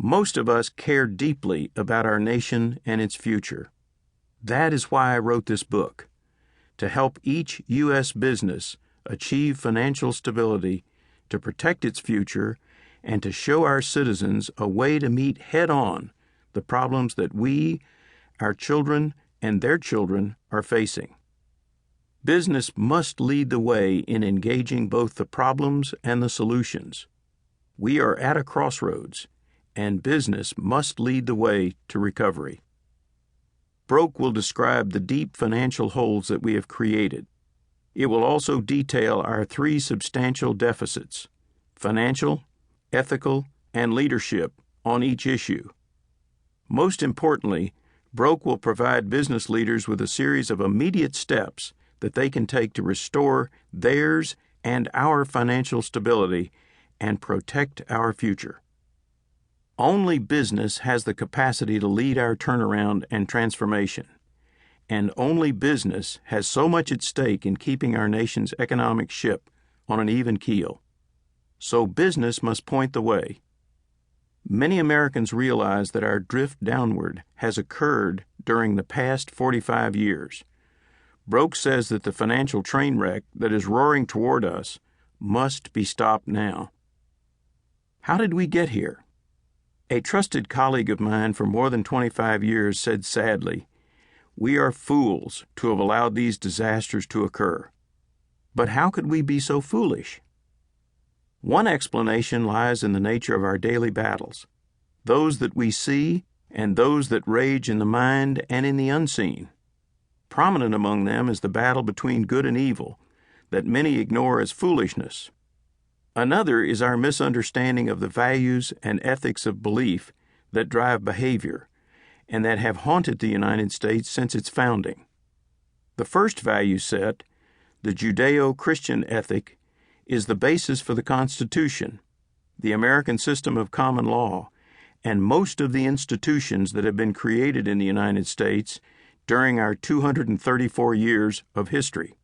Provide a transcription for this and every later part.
Most of us care deeply about our nation and its future. That is why I wrote this book, to help each U.S. business achieve financial stability, to protect its future, and to show our citizens a way to meet head-on the problems that we, our children, and their children are facing. Business must lead the way in engaging both the problems and the solutions. We are at a crossroads, and business must lead the way to recovery. Broke will describe the deep financial holes that we have created. It will also detail our three substantial deficits: financial, ethical, and leadership on each issue. Most importantly, Broke will provide business leaders with a series of immediate steps that they can take to restore theirs and our financial stability and protect our future. Only business has the capacity to lead our turnaround and transformation, and only business has so much at stake in keeping our nation's economic ship on an even keel. So business must point the way. Many Americans realize that our drift downward has occurred during the past 45 years. Broke says that the financial train wreck that is roaring toward us must be stopped now. How did we get here? A trusted colleague of mine for more than 25 years said sadly, "We are fools to have allowed these disasters to occur." But how could we be so foolish? One explanation lies in the nature of our daily battles, those that we see and those that rage in the mind and in the unseen. Prominent among them is the battle between good and evil that many ignore as foolishness. Another is our misunderstanding of the values and ethics of belief that drive behavior and that have haunted the United States since its founding. The first value set, the Judeo-Christian ethic, is the basis for the Constitution, the American system of common law, and most of the institutions that have been created in the United States during our 234 years of history.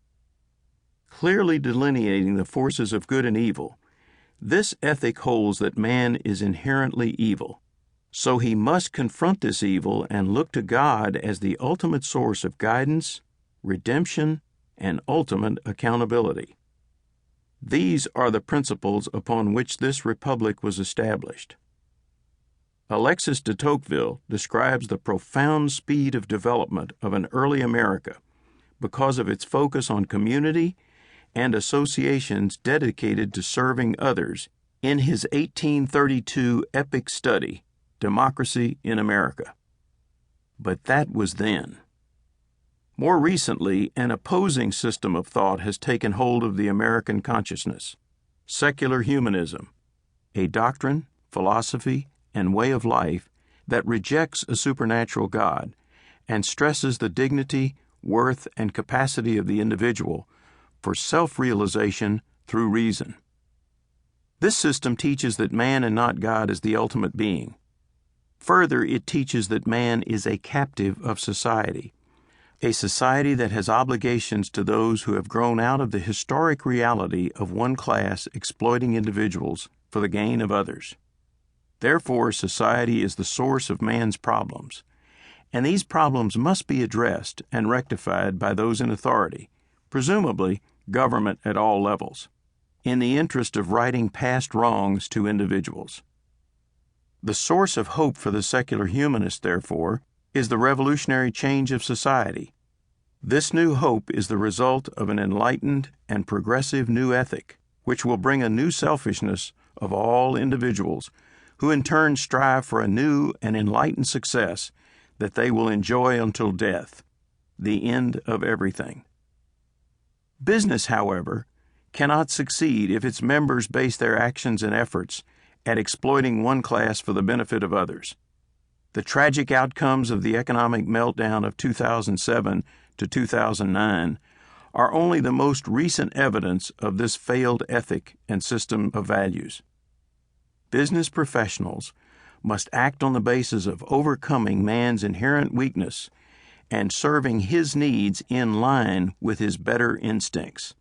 Clearly delineating the forces of good and evil, this ethic holds that man is inherently evil, so he must confront this evil and look to God as the ultimate source of guidance, redemption, and ultimate accountability. These are the principles upon which this republic was established. Alexis de Tocqueville describes the profound speed of development of an early America because of its focus on community and associations dedicated to serving others in his 1832 epic study, Democracy in America. But that was then. More recently, an opposing system of thought has taken hold of the American consciousness: secular humanism, a doctrine, philosophy, and way of life that rejects a supernatural God and stresses the dignity, worth, and capacity of the individual for self-realization through reason. This system teaches that man and not God is the ultimate being. Further, it teaches that man is a captive of society, a society that has obligations to those who have grown out of the historic reality of one class exploiting individuals for the gain of others. Therefore, society is the source of man's problems, and these problems must be addressed and rectified by those in authority, presumably government at all levels, in the interest of righting past wrongs to individuals. The source of hope for the secular humanist, therefore, is the revolutionary change of society. This new hope is the result of an enlightened and progressive new ethic, which will bring a new selfishness of all individuals, who in turn strive for a new and enlightened success that they will enjoy until death, the end of everything. Business, however, cannot succeed if its members base their actions and efforts at exploiting one class for the benefit of others. The tragic outcomes of the economic meltdown of 2007 to 2009 are only the most recent evidence of this failed ethic and system of values. Business professionals must act on the basis of overcoming man's inherent weakness and serving his needs in line with his better instincts.